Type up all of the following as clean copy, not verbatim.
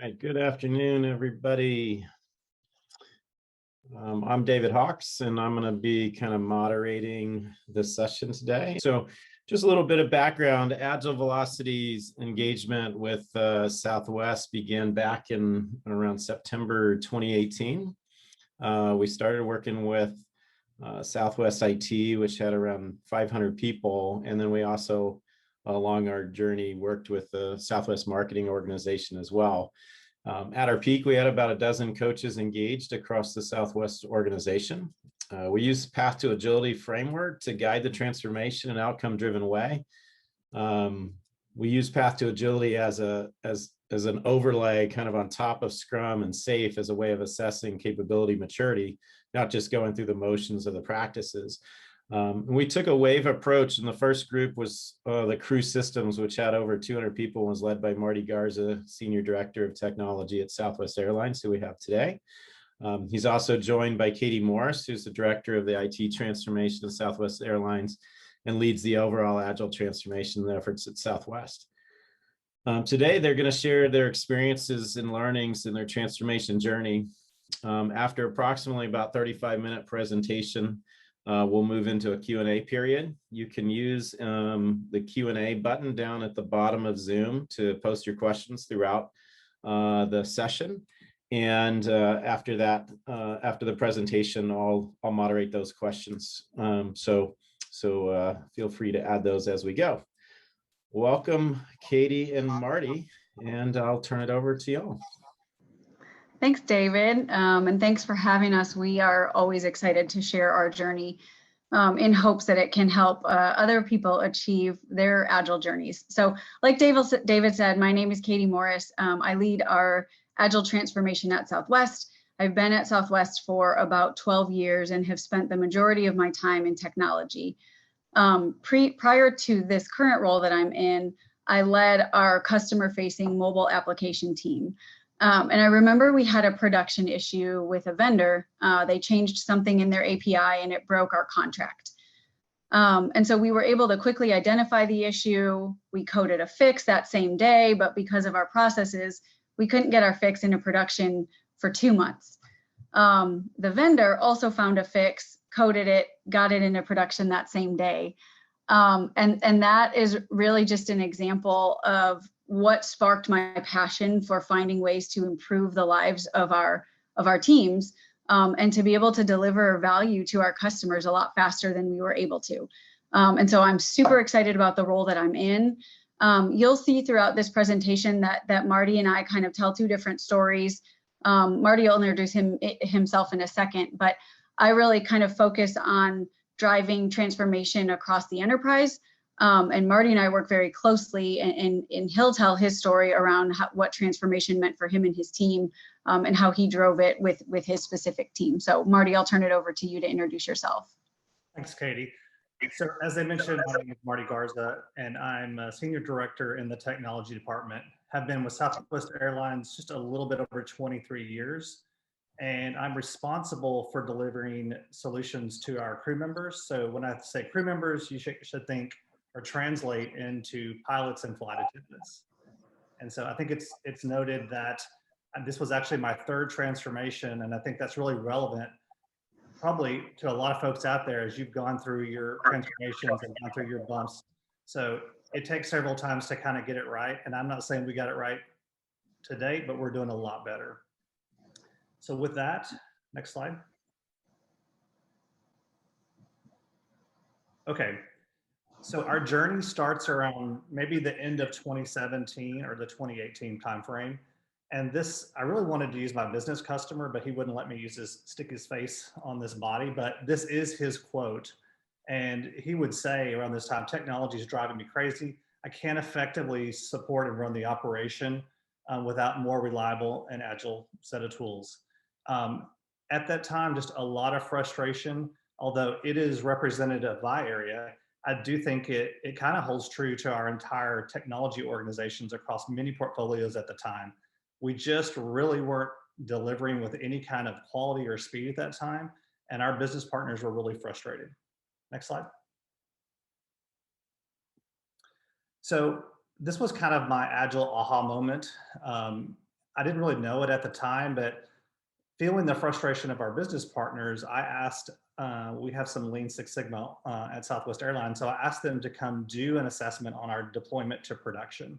Right, good afternoon, everybody. I'm David Hawks, and I'm going to be kind of moderating this session today. So just a little bit of background. Agile Velocity's engagement with Southwest began back in around September 2018. We started working with Southwest IT, which had around 500 people. And then we also, along our journey, worked with the Southwest marketing organization as well. At our peak, we had about a dozen coaches engaged across the Southwest organization. We use Path to Agility framework to guide the transformation in an outcome-driven way. We use Path to Agility as an overlay kind of on top of Scrum and SAFe as a way of assessing capability maturity, not just going through the motions of the practices. We took a wave approach, and the first group was the crew systems, which had over 200 people and was led by Marty Garza, Senior Director of Technology at Southwest Airlines, who we have today. He's also joined by Katie Morris, who's the Director of the IT transformation of Southwest Airlines and leads the overall Agile transformation efforts at Southwest. Today, they're going to share their experiences and learnings in their transformation journey. After approximately about 35-minute presentation, we'll move into a Q&A period. You can use the Q&A button down at the bottom of Zoom to post your questions throughout the session. And after that, after the presentation, I'll moderate those questions. So feel free to add those as we go. Welcome, Katie and Marty, and I'll turn it over to y'all. Thanks, David, and thanks for having us. We are always excited to share our journey in hopes that it can help other people achieve their Agile journeys. So like David said, my name is Katie Morris. I lead our Agile transformation at Southwest. I've been at Southwest for about 12 years and have spent the majority of my time in technology. Prior to this current role that I'm in, I led our customer-facing mobile application team. And I remember we had a production issue with a vendor. They changed something in their API and it broke our contract. And so we were able to quickly identify the issue. We coded a fix that same day, but because of our processes, we couldn't get our fix into production for 2 months. The vendor also found a fix, coded it, got it into production that same day. And that is really just an example of what sparked my passion for finding ways to improve the lives of our teams and to be able to deliver value to our customers a lot faster than we were able to. And so I'm super excited about the role that I'm in. You'll see throughout this presentation that Marty and I kind of tell two different stories. Marty will introduce himself in a second, but I really kind of focus on driving transformation across the enterprise. And Marty and I work very closely, and he'll tell his story around what transformation meant for him and his team, and how he drove it with his specific team. So Marty, I'll turn it over to you to introduce yourself. Thanks, Katie. So as I mentioned, my name is Marty Garza, and I'm a Senior Director in the Technology Department. Have been with Southwest Airlines just a little bit over 23 years. And I'm responsible for delivering solutions to our crew members. So when I say crew members, you should think or translate into pilots and flight attendants. And so I think it's noted that this was actually my third transformation, and I think that's really relevant probably to a lot of folks out there as you've gone through your transformations and gone through your bumps. So it takes several times to kind of get it right, and I'm not saying we got it right to date, but we're doing a lot better. So with that, next slide. Okay. So our journey starts around maybe the end of 2017 or the 2018 timeframe. And this, I really wanted to use my business customer, but he wouldn't let me stick his face on this body, but this is his quote. And he would say around this time, technology is driving me crazy. I can't effectively support and run the operation without more reliable and agile set of tools. At that time, just a lot of frustration, although it is representative by area. I do think it kind of holds true to our entire technology organizations across many portfolios at the time. We just really weren't delivering with any kind of quality or speed at that time, and our business partners were really frustrated. Next slide. So this was kind of my Agile aha moment. I didn't really know it at the time, but feeling the frustration of our business partners, I asked, we have some Lean Six Sigma at Southwest Airlines. So I asked them to come do an assessment on our deployment to production.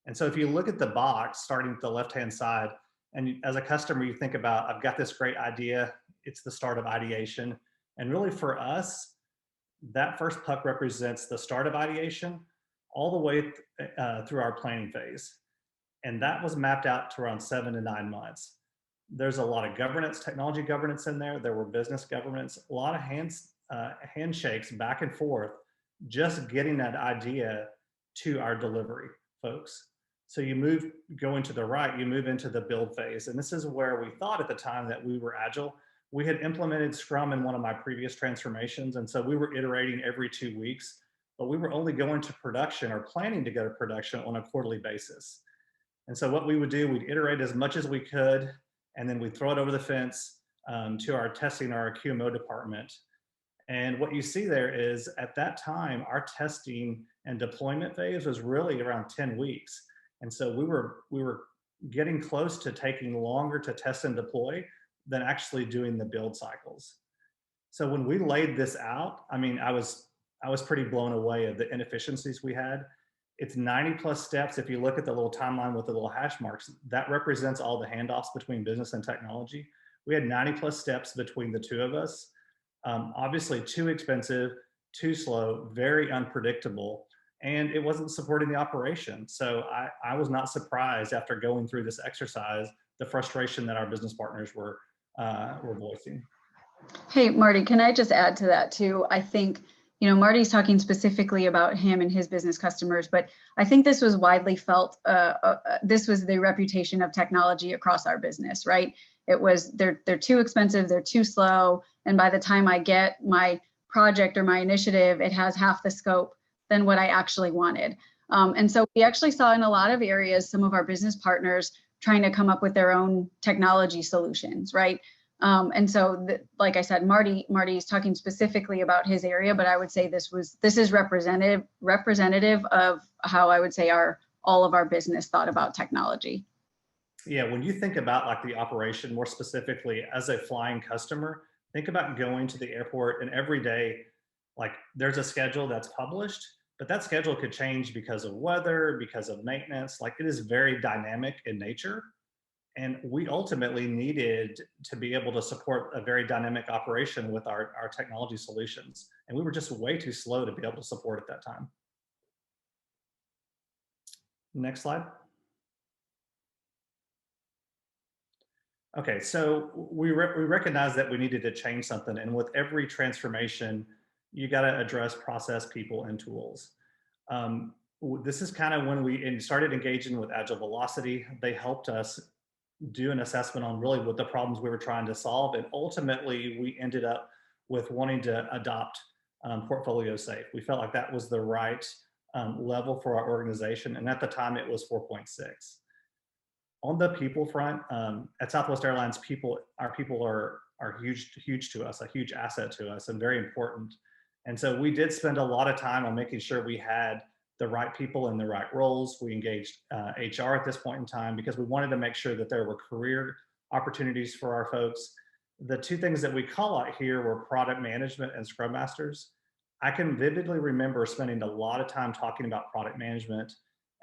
And so if you look at the box, starting at the left-hand side, and as a customer, you think about, I've got this great idea. It's the start of ideation. And really for us, that first puck represents the start of ideation all the way through our planning phase. And that was mapped out to around 7 to 9 months. There's a lot of governance, technology governance in there. There were business governance, a lot of handshakes back and forth, just getting that idea to our delivery folks. So you go into the right, you move into the build phase. And this is where we thought at the time that we were agile. We had implemented Scrum in one of my previous transformations. And so we were iterating every 2 weeks, but we were only going to production or planning to go to production on a quarterly basis. And so what we would do, we'd iterate as much as we could, and then we'd throw it over the fence to our testing, our QMO department. And what you see there is at that time, our testing and deployment phase was really around 10 weeks. And so we were getting close to taking longer to test and deploy than actually doing the build cycles. So when we laid this out, I mean, I was pretty blown away of the inefficiencies we had. It's 90 plus steps. If you look at the little timeline with the little hash marks, that represents all the handoffs between business and technology. We had 90 plus steps between the two of us. Obviously too expensive, too slow, very unpredictable, and it wasn't supporting the operation. So I was not surprised after going through this exercise, the frustration that our business partners were voicing. Hey, Marty, can I just add to that too? I think, Marty's talking specifically about him and his business customers, but I think this was widely felt. This was the reputation of technology across our business, right? It was they're too expensive, they're too slow, and by the time I get my project or my initiative, it has half the scope than what I actually wanted. And so we actually saw in a lot of areas some of our business partners trying to come up with their own technology solutions, right? And so, like I said, Marty's talking specifically about his area, but I would say this is representative of how I would say all of our business thought about technology. Yeah, when you think about like the operation more specifically as a flying customer, think about going to the airport and every day, like there's a schedule that's published, but that schedule could change because of weather, because of maintenance. Like it is very dynamic in nature. And we ultimately needed to be able to support a very dynamic operation with our technology solutions. And we were just way too slow to be able to support at that time. Next slide. Okay, so we recognize that we needed to change something. And with every transformation, you got to address process, people, and tools. This is kind of when we started engaging with Agile Velocity. They helped us do an assessment on really what the problems we were trying to solve. And ultimately, we ended up with wanting to adopt Portfolio Safe. We felt like that was the right level for our organization. And at the time, it was 4.6. On the people front, at Southwest Airlines, our people are huge to us, a huge asset to us, and very important. And so we did spend a lot of time on making sure we had the right people in the right roles. We engaged HR at this point in time because we wanted to make sure that there were career opportunities for our folks. The two things that we call out here were product management and Scrum Masters. I can vividly remember spending a lot of time talking about product management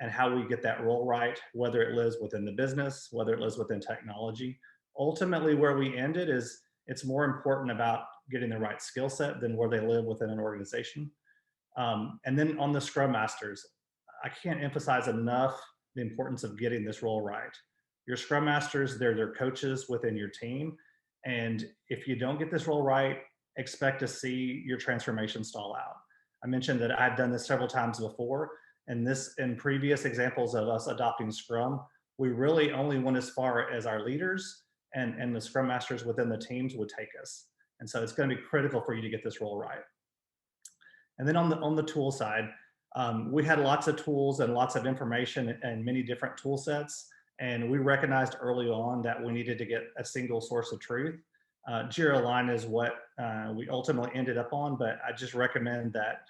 and how we get that role right, whether it lives within the business, whether it lives within technology. Ultimately, where we ended is it's more important about getting the right skill set than where they live within an organization. And then on the Scrum Masters, I can't emphasize enough the importance of getting this role right. Your Scrum Masters, they're coaches within your team. And if you don't get this role right, expect to see your transformation stall out. I mentioned that I've done this several times before. And in previous examples of us adopting Scrum, we really only went as far as our leaders and the Scrum Masters within the teams would take us. And so it's going to be critical for you to get this role right. And then on the tool side, we had lots of tools and lots of information and many different tool sets. And we recognized early on that we needed to get a single source of truth. Jira Align is what we ultimately ended up on, but I just recommend that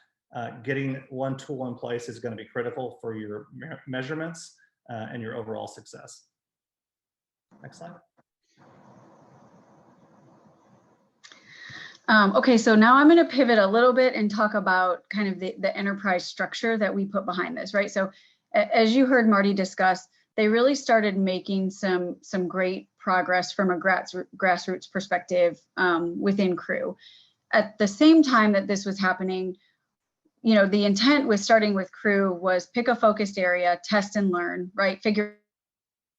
getting one tool in place is going to be critical for your measurements and your overall success. Next slide. Okay, so now I'm going to pivot a little bit and talk about kind of the enterprise structure that we put behind this, right? So as you heard Marty discuss, they really started making some great progress from a grassroots perspective within Crew. At the same time that this was happening, you know, the intent with starting with Crew was pick a focused area, test and learn, right? Figure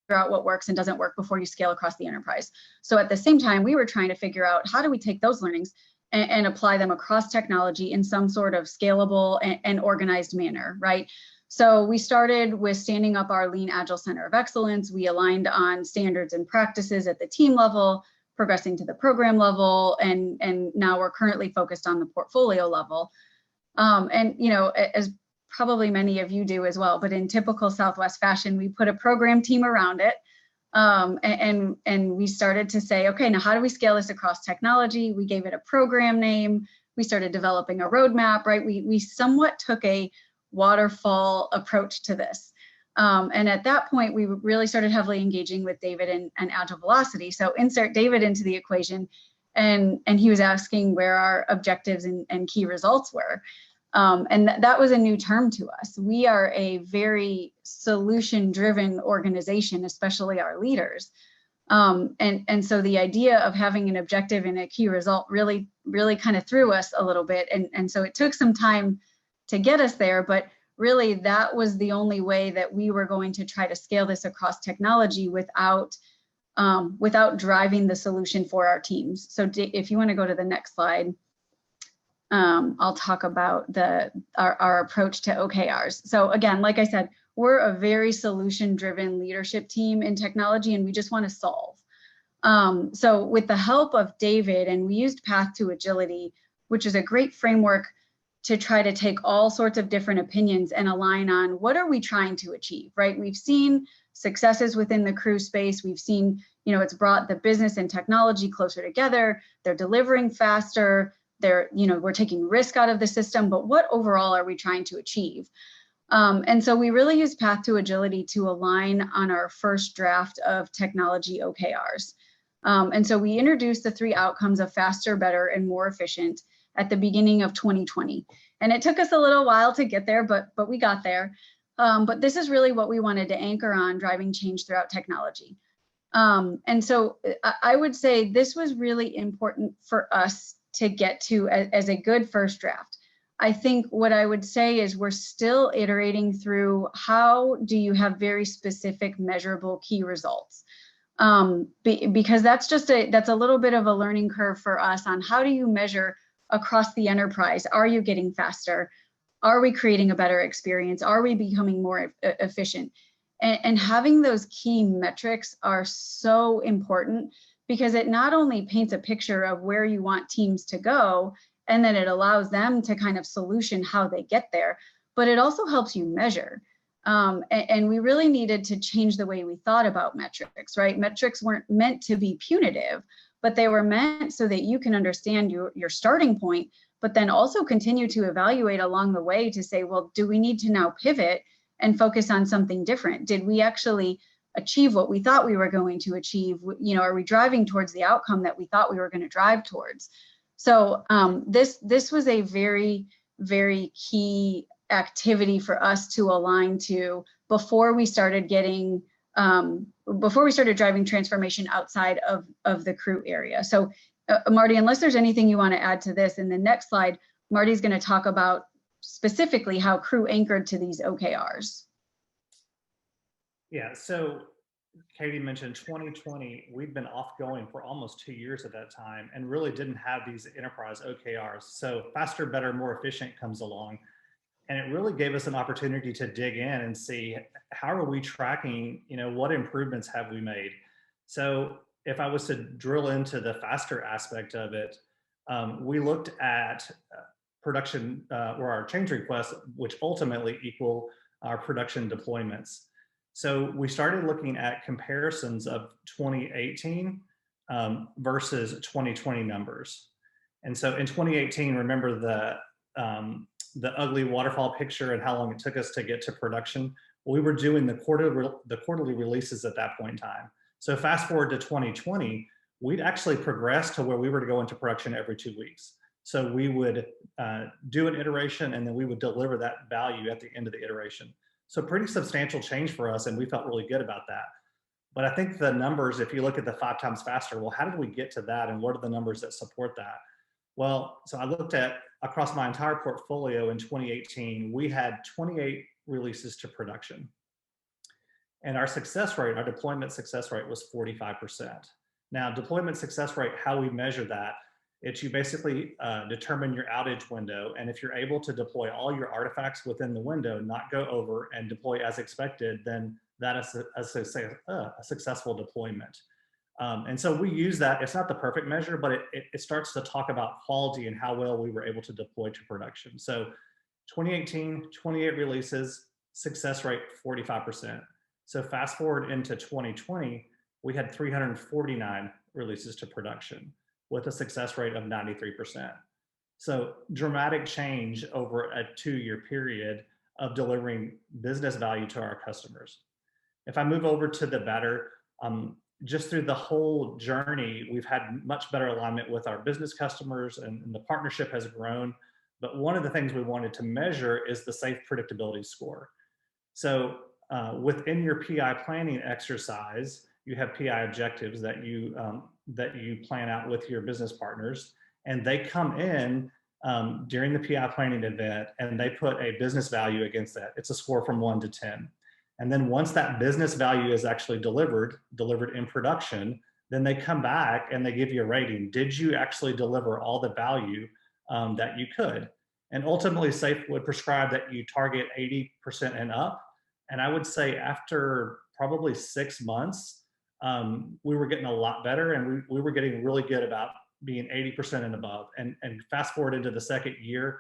out what works and doesn't work before you scale across the enterprise. So at the same time, we were trying to figure out how do we take those learnings and apply them across technology in some sort of scalable and organized manner, right? So we started with standing up our Lean Agile Center of Excellence. We aligned on standards and practices at the team level, progressing to the program level, and now we're currently focused on the portfolio level. And, you know, as probably many of you do as well, but in typical Southwest fashion, we put a program team around it. And we started to say, okay, now how do we scale this across technology? We gave it a program name. We started developing a roadmap, right? We somewhat took a waterfall approach to this. And at that point, we really started heavily engaging with David and Agile Velocity. So insert David into the equation. And he was asking where our objectives and key results were. And that was a new term to us. We are a very solution-driven organization, especially our leaders. And so the idea of having an objective and a key result really kind of threw us a little bit. And so it took some time to get us there, but really that was the only way that we were going to try to scale this across technology without driving the solution for our teams. So if you want to go to the next slide. I'll talk about our approach to OKRs. So again, like I said, we're a very solution-driven leadership team in technology, and we just want to solve. So with the help of David, and we used Path to Agility, which is a great framework to try to take all sorts of different opinions and align on what are we trying to achieve, right? We've seen successes within the Crew space. We've seen, you know, it's brought the business and technology closer together. They're delivering faster. We're taking risk out of the system, but what overall are we trying to achieve? And so we really use Path to Agility to align on our first draft of technology OKRs. And so we introduced the 3 outcomes of faster, better, and more efficient at the beginning of 2020. And it took us a little while to get there, but we got there. But this is really what we wanted to anchor on, driving change throughout technology. And so I would say this was really important for us to get to as a good first draft. I think what I would say is we're still iterating through how do you have very specific measurable key results? Because that's a little bit of a learning curve for us on how do you measure across the enterprise? Are you getting faster? Are we creating a better experience? Are we becoming more efficient? And having those key metrics are so important, because it not only paints a picture of where you want teams to go, and then it allows them to kind of solution how they get there, but it also helps you measure. And we really needed to change the way we thought about metrics, right? Metrics weren't meant to be punitive, but they were meant so that you can understand your starting point, but then also continue to evaluate along the way to say, well, do we need to now pivot and focus on something different? Did we actually achieve what we thought we were going to achieve? You know, are we driving towards the outcome that we thought we were going to drive towards? So this was a very, very key activity for us to align to before we started driving transformation outside of the Crew area. So Marty, unless there's anything you want to add to this, in the next slide, Marty's going to talk about specifically how Crew anchored to these OKRs. Yeah, so Katie mentioned 2020, we'd been off going for almost 2 years at that time and really didn't have these enterprise OKRs. So faster, better, more efficient comes along. And it really gave us an opportunity to dig in and see how are we tracking, you know, what improvements have we made? So if I was to drill into the faster aspect of it, we looked at production or our change requests, which ultimately equal our production deployments. So we started looking at comparisons of 2018 versus 2020 numbers. And so in 2018, remember the ugly waterfall picture and how long it took us to get to production? Well, we were doing the quarterly releases at that point in time. So fast forward to 2020, we'd actually progressed to where we were to go into production every 2 weeks. So we would do an iteration, and then we would deliver that value at the end of the iteration. So pretty substantial change for us, and we felt really good about that. But I think the numbers, if you look at the 5 times faster, well, how did we get to that, and what are the numbers that support that? Well, so I looked at across my entire portfolio in 2018, we had 28 releases to production. And our success rate, our deployment success rate was 45%. Now, deployment success rate, how we measure that, it's you basically determine your outage window. And if you're able to deploy all your artifacts within the window, not go over and deploy as expected, then that is a successful deployment. And so we use that. It's not the perfect measure, but it starts to talk about quality and how well we were able to deploy to production. So 2018, 28 releases, success rate 45%. So fast forward into 2020, we had 349 releases to production with a success rate of 93%. So dramatic change over a 2-year period of delivering business value to our customers. If I move over to the better, just through the whole journey, we've had much better alignment with our business customers, and the partnership has grown. But one of the things we wanted to measure is the safe predictability score. So within your PI planning exercise, you have PI objectives that you plan out with your business partners, and they come in during the PI planning event, and they put a business value against that. It's a score from 1 to 10. And then once that business value is actually delivered in production, then they come back and they give you a rating. Did you actually deliver all the value that you could? And ultimately, SAFE would prescribe that you target 80% and up. And I would say after probably 6 months, we were getting a lot better, and we were getting really good about being 80% and above. And fast forward into the second year,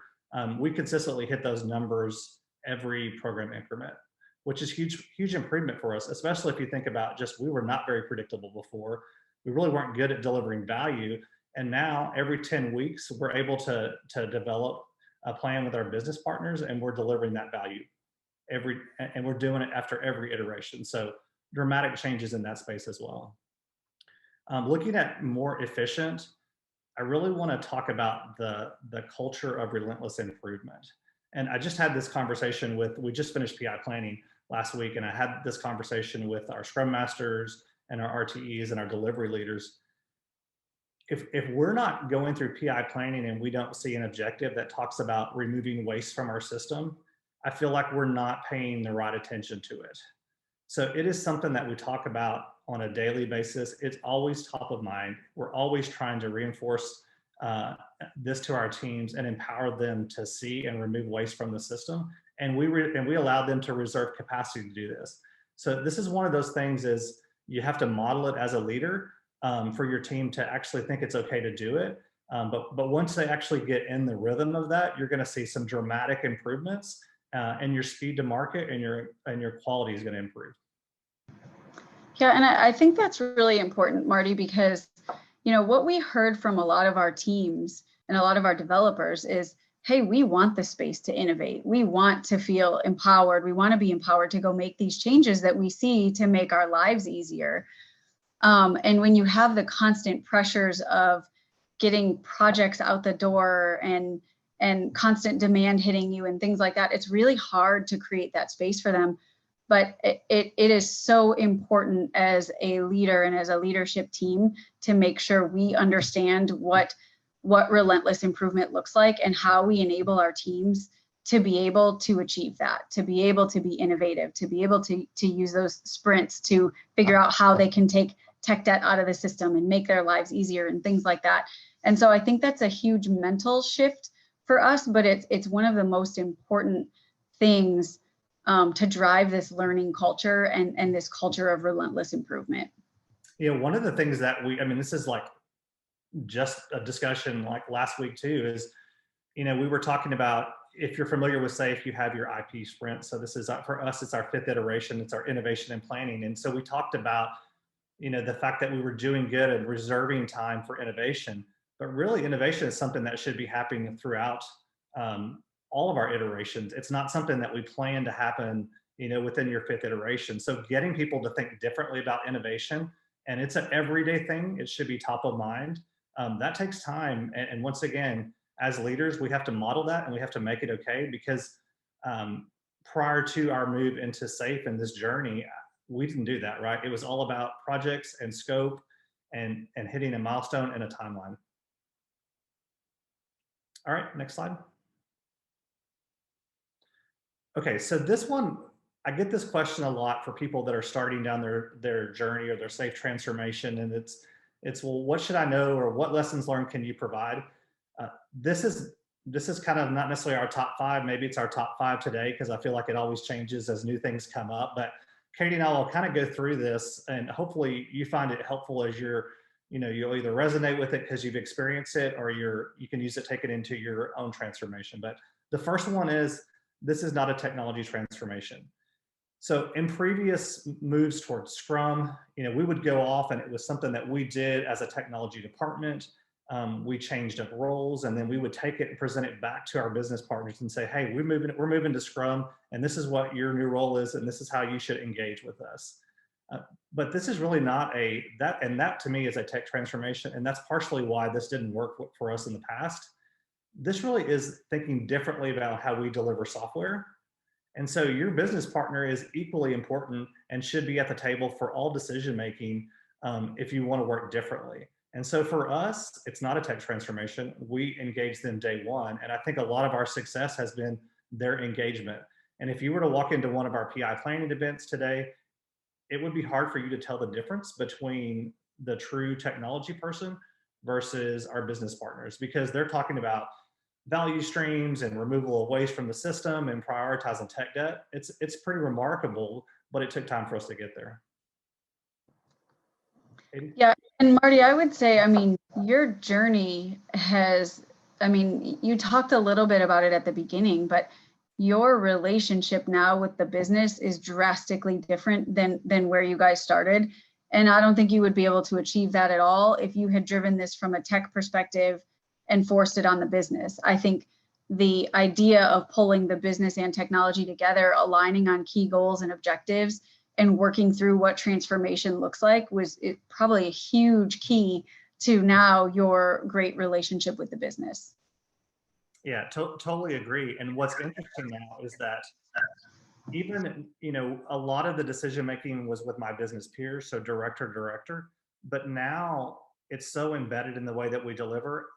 we consistently hit those numbers every program increment, which is huge improvement for us, especially if you think about just we were not very predictable before. We really weren't good at delivering value. And now every 10 weeks, we're able to develop a plan with our business partners, and we're delivering that value and we're doing it after every iteration. So dramatic changes in that space as well. Looking at more efficient, I really want to talk about the culture of relentless improvement. And I just had this conversation we just finished PI planning last week, and I had this conversation with our Scrum Masters and our RTEs and our delivery leaders. If we're not going through PI planning and we don't see an objective that talks about removing waste from our system, I feel like we're not paying the right attention to it. So it is something that we talk about on a daily basis. It's always top of mind. We're always trying to reinforce this to our teams and empower them to see and remove waste from the system. And we allow them to reserve capacity to do this. So this is one of those things is you have to model it as a leader for your team to actually think it's okay to do it. But once they actually get in the rhythm of that, you're going to see some dramatic improvements, and your speed to market and your quality is going to improve. Yeah, and I think that's really important, Marty, because what we heard from a lot of our teams and a lot of our developers is, hey, we want the space to innovate. We want to feel empowered. We want to be empowered to go make these changes that we see to make our lives easier. And when you have the constant pressures of getting projects out the door and constant demand hitting you and things like that, it's really hard to create that space for them. But it is so important as a leader and as a leadership team to make sure we understand what relentless improvement looks like and how we enable our teams to be able to achieve that, to be able to be innovative, to be able to use those sprints to figure out how they can take tech debt out of the system and make their lives easier and things like that. And so I think that's a huge mental shift for us, but it's one of the most important things to drive this learning culture and this culture of relentless improvement. One of the things that this is like just a discussion like last week too, is, we were talking about, if you're familiar with SAFE, you have your IP sprint. So this is, for us, it's our 5th iteration, it's our innovation and planning. And so we talked about, the fact that we were doing good and reserving time for innovation, but really innovation is something that should be happening throughout all of our iterations. It's not something that we plan to happen, within your 5th iteration. So getting people to think differently about innovation and it's an everyday thing. It should be top of mind. That takes time. And once again, as leaders, we have to model that and we have to make it okay, because prior to our move into SAFe and this journey, we didn't do that, right? It was all about projects and scope and hitting a milestone and a timeline. All right, next slide. Okay, so this one, I get this question a lot for people that are starting down their journey or their SAFe transformation, and it's well, what should I know, or what lessons learned can you provide? This is kind of not necessarily our top 5. Maybe it's our top 5 today, because I feel like it always changes as new things come up. But Katie and I will kind of go through this, and hopefully you find it helpful as you'll either resonate with it because you've experienced it, or you can use it, take it into your own transformation. But the first one is, this is not a technology transformation. So in previous moves towards Scrum, we would go off and it was something that we did as a technology department. We changed up roles, and then we would take it and present it back to our business partners and say, hey, we're moving to Scrum, and this is what your new role is, and this is how you should engage with us. But this is really not that to me is a tech transformation, and that's partially why this didn't work for us in the past. This really is thinking differently about how we deliver software. And so your business partner is equally important and should be at the table for all decision making if you want to work differently. And so for us, it's not a tech transformation. We engage them day one. And I think a lot of our success has been their engagement. And if you were to walk into one of our PI planning events today, it would be hard for you to tell the difference between the true technology person versus our business partners, because they're talking about value streams and removal of waste from the system and prioritizing tech debt. It's pretty remarkable, but it took time for us to get there. Katie? Yeah, and Marty, I would say, your journey you talked a little bit about it at the beginning, but your relationship now with the business is drastically different than where you guys started. And I don't think you would be able to achieve that at all if you had driven this from a tech perspective and forced it on the business. I think the idea of pulling the business and technology together, aligning on key goals and objectives, and working through what transformation looks like was probably a huge key to now your great relationship with the business. Yeah, totally agree. And what's interesting now is that even, a lot of the decision making was with my business peers, so director, but now it's so embedded in the way that we deliver.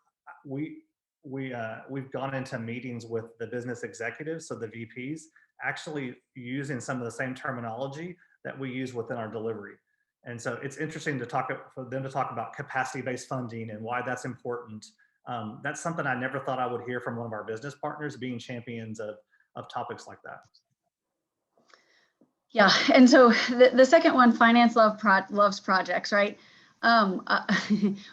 We've gone into meetings with the business executives, so the VPs, actually using some of the same terminology that we use within our delivery. And so it's interesting for them to talk about capacity-based funding and why that's important. That's something I never thought I would hear from one of our business partners, being champions of topics like that. Yeah, and so the second one, finance loves projects, right? Marty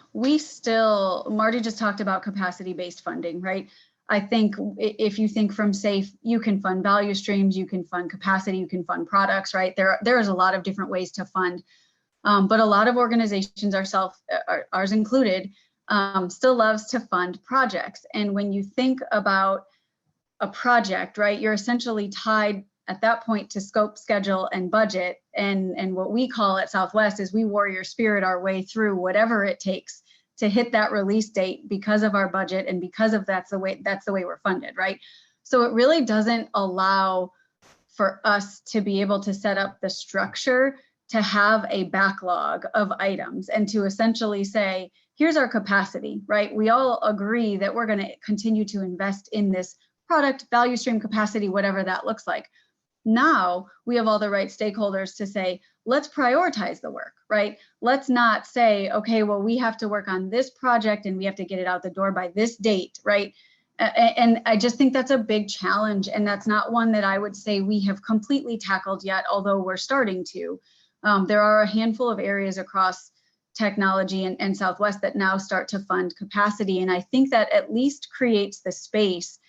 just talked about capacity-based funding, right? I think if you think from SAFe, you can fund value streams, you can fund capacity, you can fund products, right? There is a lot of different ways to fund, but a lot of organizations, ours included, still loves to fund projects. And when you think about a project, right, you're essentially tied at that point to scope, schedule, and budget. And what we call at Southwest is we warrior spirit our way through whatever it takes to hit that release date because of our budget and because of that's the way we're funded, right? So it really doesn't allow for us to be able to set up the structure to have a backlog of items and to essentially say, here's our capacity, right? We all agree that we're going to continue to invest in this product, value stream, capacity, whatever that looks like. Now we have all the right stakeholders to say, let's prioritize the work, right? Let's not say, okay, well, we have to work on this project and we have to get it out the door by this date, right? And I just think that's a big challenge. And that's not one that I would say we have completely tackled yet, although we're starting to. There are a handful of areas across technology and Southwest that now start to fund capacity. And I think that at least creates the space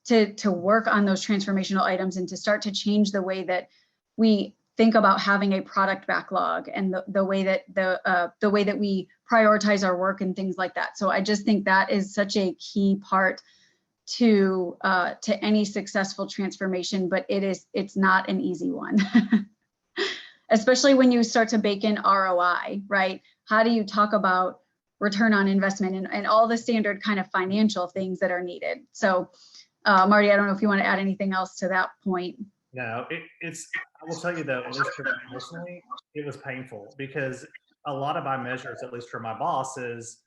to work on those transformational items and to start to change the way that we think about having a product backlog and the way that we prioritize our work and things like that. So I just think that is such a key part to any successful transformation, but it's not an easy one. especially when you start to bake in ROI, right? How do you talk about return on investment and all the standard kind of financial things that are needed? So Marty, I don't know if you want to add anything else to that point. No, I will tell you though, at least for me personally, it was painful because a lot of my measures, at least for my boss, is,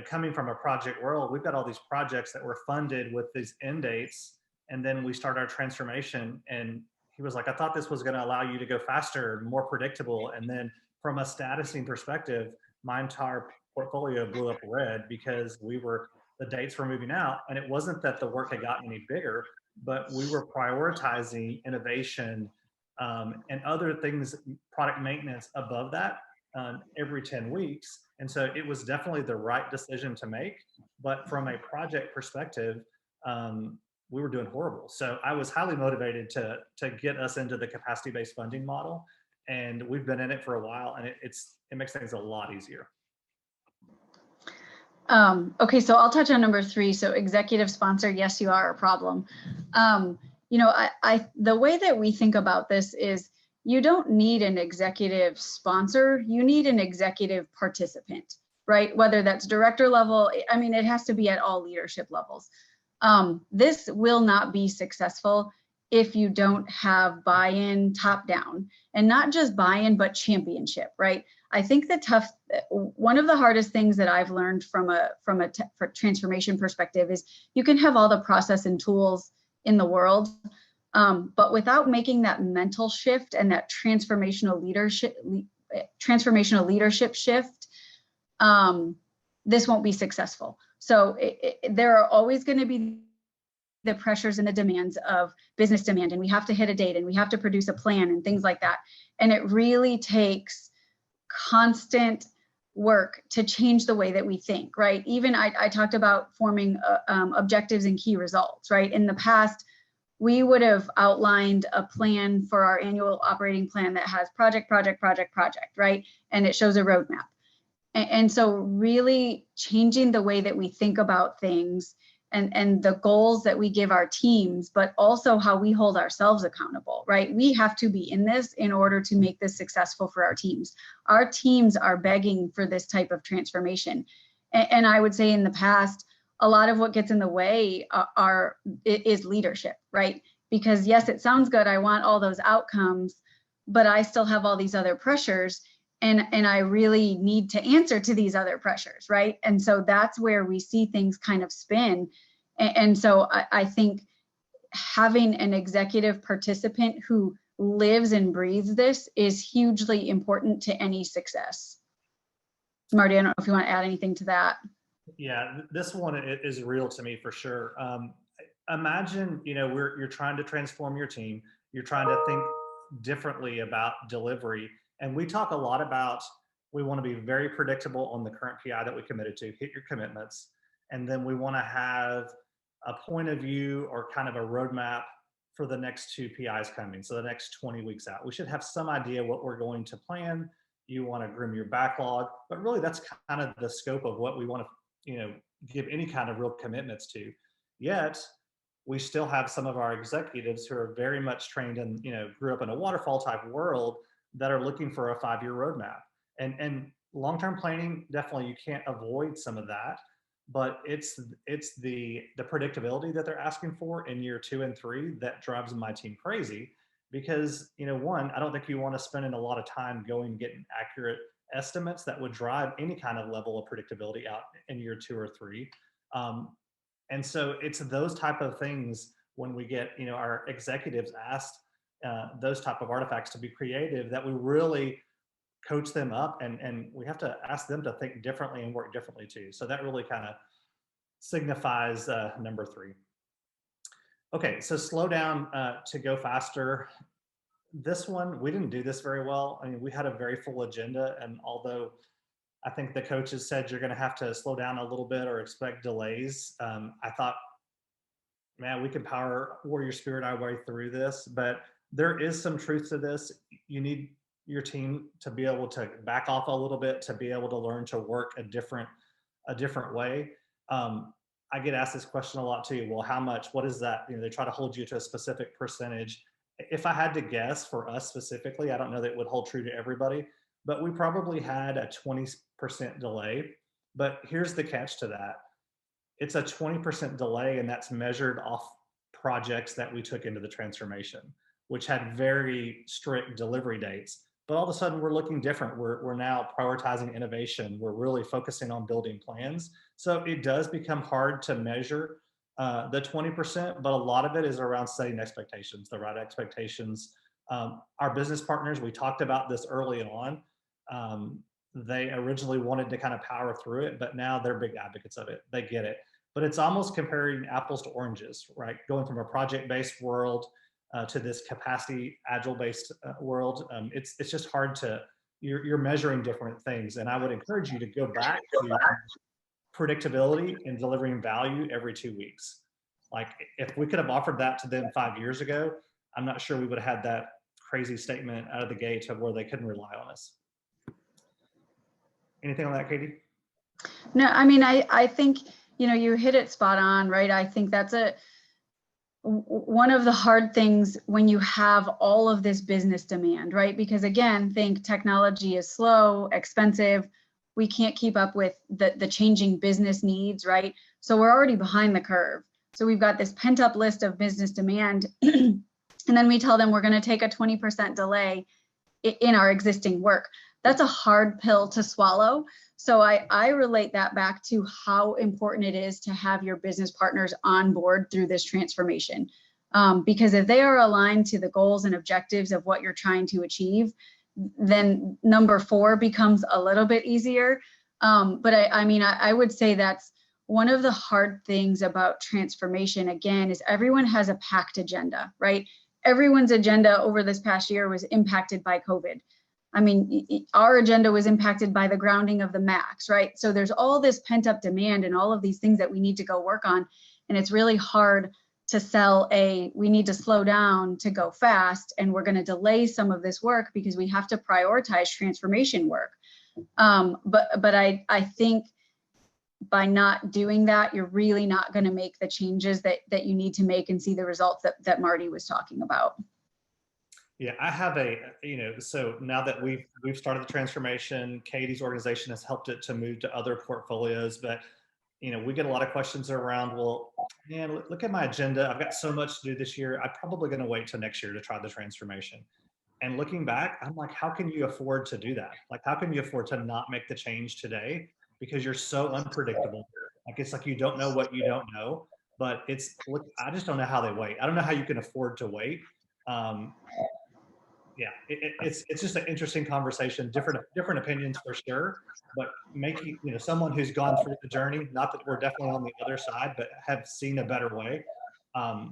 coming from a project world, we've got all these projects that were funded with these end dates. And then we start our transformation. And he was like, I thought this was going to allow you to go faster, more predictable. And then from a statusing perspective, my entire portfolio blew up red because the dates were moving out. And it wasn't that the work had gotten any bigger, but we were prioritizing innovation and other things, product maintenance above that every 10 weeks. And so it was definitely the right decision to make. But from a project perspective, we were doing horrible. So I was highly motivated to get us into the capacity-based funding model. And we've been in it for a while, and it makes things a lot easier. Okay, so I'll touch on number 3. So executive sponsor, yes, you are a problem. The way that we think about this is you don't need an executive sponsor, you need an executive participant, right? Whether that's director level, I mean, it has to be at all leadership levels. This will not be successful if you don't have buy-in top down, and not just buy-in, but championship, right? I think one of the hardest things that I've learned from a transformation perspective is you can have all the process and tools in the world, but without making that mental shift and that transformational leadership shift, this won't be successful. So there are always going to be the pressures and the demands of business demand, and we have to hit a date and we have to produce a plan and things like that. And it really takes constant work to change the way that we think, right? Even I talked about forming objectives and key results, right? In the past, we would have outlined a plan for our annual operating plan that has project, right? And it shows a roadmap. And so really changing the way that we think about things and the goals that we give our teams, but also how we hold ourselves accountable, right? We have to be in this in order to make this successful for our teams. Our teams are begging for this type of transformation. And I would say in the past, a lot of what gets in the way is leadership, right? Because yes, it sounds good, I want all those outcomes, but I still have all these other pressures. And I really need to answer to these other pressures, right? And so that's where we see things kind of spin. And so I think having an executive participant who lives and breathes this is hugely important to any success. Marty, I don't know if you want to add anything to that. Yeah, this one is real to me for sure. Imagine, you're trying to transform your team. You're trying to think differently about delivery. And we talk a lot about, we want to be very predictable on the current PI that we committed to, hit your commitments. And then we want to have a point of view or kind of a roadmap for the next 2 PIs coming. So the next 20 weeks out, we should have some idea what we're going to plan. You want to groom your backlog, but really that's kind of the scope of what we want to, give any kind of real commitments to. Yet we still have some of our executives who are very much trained and, grew up in a waterfall type world that are looking for a 5-year roadmap. And long-term planning, definitely you can't avoid some of that, but it's the predictability that they're asking for in year 2 and 3 that drives my team crazy. Because, one, I don't think you want to spend a lot of time going and getting accurate estimates that would drive any kind of level of predictability out in year 2 or 3. And so it's those type of things when we get, our executives asked those type of artifacts to be creative, that we really coach them up, and we have to ask them to think differently and work differently too. So that really kind of signifies number 3. Okay, so slow down to go faster. This one, we didn't do this very well. I mean, we had a very full agenda, and although I think the coaches said you're going to have to slow down a little bit or expect delays, I thought, man, we can power warrior spirit our way through this, but there is some truth to this. You need your team to be able to back off a little bit, to be able to learn to work a different way. I get asked this question a lot too. Well, how much? What is that? They try to hold you to a specific percentage. if I had to guess for us specifically, I don't know that it would hold true to everybody, but we probably had a 20% delay. But here's the catch to that. It's a 20% delay, and that's measured off projects that we took into the transformation, which had very strict delivery dates. But all of a sudden, we're looking different. We're now prioritizing innovation. We're really focusing on building plans. So it does become hard to measure the 20%, but a lot of it is around setting expectations, the right expectations. Our business partners, we talked about this early on. They originally wanted to kind of power through it, but now they're big advocates of it. They get it. But it's almost comparing apples to oranges, right? Going from a project-based world to this capacity agile-based world. It's just hard to, you're measuring different things. And I would encourage you to go back to predictability and delivering value every 2 weeks. Like if we could have offered that to them 5 years ago, I'm not sure we would have had that crazy statement out of the gate of where they couldn't rely on us. Anything on that, Katie? No, I mean, I think, you hit it spot on, right? I think that's one of the hard things when you have all of this business demand, right? Because again, think technology is slow, expensive. We can't keep up with the changing business needs, right? So we're already behind the curve. So we've got this pent up list of business demand. And then we tell them we're going to take a 20% delay in our existing work. That's a hard pill to swallow. So I relate that back to how important it is to have your business partners on board through this transformation. Because if they are aligned to the goals and objectives of what you're trying to achieve, then number 4 becomes a little bit easier. But I would say that's one of the hard things about transformation, again, is everyone has a packed agenda, right? Everyone's agenda over this past year was impacted by COVID. I mean, our agenda was impacted by the grounding of the MAX, right? So there's all this pent up demand and all of these things that we need to go work on. And it's really hard to sell we need to slow down to go fast. And we're going to delay some of this work because we have to prioritize transformation work. But I think by not doing that, you're really not going to make the changes that you need to make and see the results that Marty was talking about. Yeah, I have so now that we've started the transformation, Katie's organization has helped it to move to other portfolios, but we get a lot of questions around, well, man, look at my agenda. I've got so much to do this year. I'm probably going to wait till next year to try the transformation. And looking back, I'm like, how can you afford to do that? Like, how can you afford to not make the change today? Because you're so unpredictable. Like, it's like you don't know what you don't know, but I just don't know how they wait. I don't know how you can afford to wait. Yeah, it's just an interesting conversation, different opinions for sure, but making, someone who's gone through the journey, not that we're definitely on the other side, but have seen a better way. I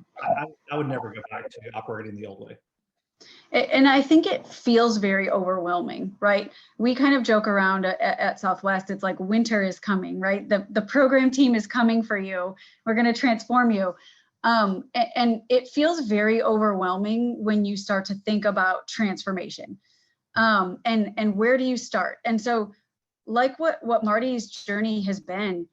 would never go back to operating the old way. And I think it feels very overwhelming, right? We kind of joke around at Southwest. It's like winter is coming, right? The program team is coming for you. We're going to transform you. And it feels very overwhelming when you start to think about transformation. And where do you start? And so like what Marty's journey has been,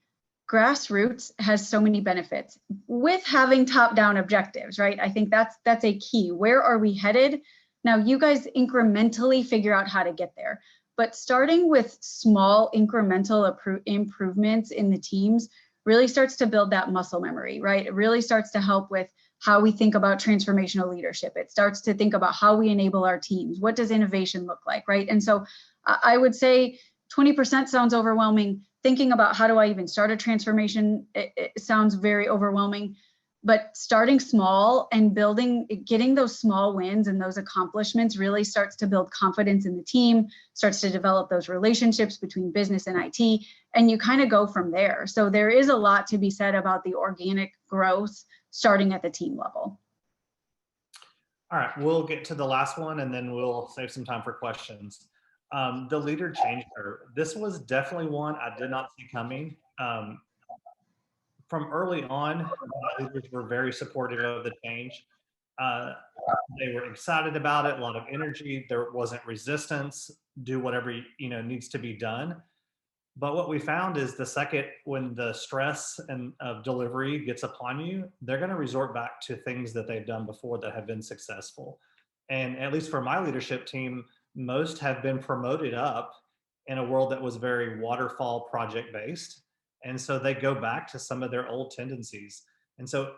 grassroots has so many benefits with having top-down objectives, right? I think that's a key. Where are we headed? Now, you guys incrementally figure out how to get there, but starting with small incremental improvements in the teams really starts to build that muscle memory, right? It really starts to help with how we think about transformational leadership. It starts to think about how we enable our teams. What does innovation look like, right? And so I would say 20% sounds overwhelming. Thinking about how do I even start a transformation, it sounds very overwhelming. But starting small and getting those small wins and those accomplishments really starts to build confidence in the team, starts to develop those relationships between business and IT, and you kind of go from there. So there is a lot to be said about the organic growth starting at the team level. All right, we'll get to the last one and then we'll save some time for questions. The leader change curve. This was definitely one I did not see coming. From early on, leaders were very supportive of the change. They were excited about it, a lot of energy. There wasn't resistance. Do whatever needs to be done. But what we found is the second when the stress of delivery gets upon you, they're going to resort back to things that they've done before that have been successful. And at least for my leadership team, most have been promoted up in a world that was very waterfall project based. And so they go back to some of their old tendencies. And so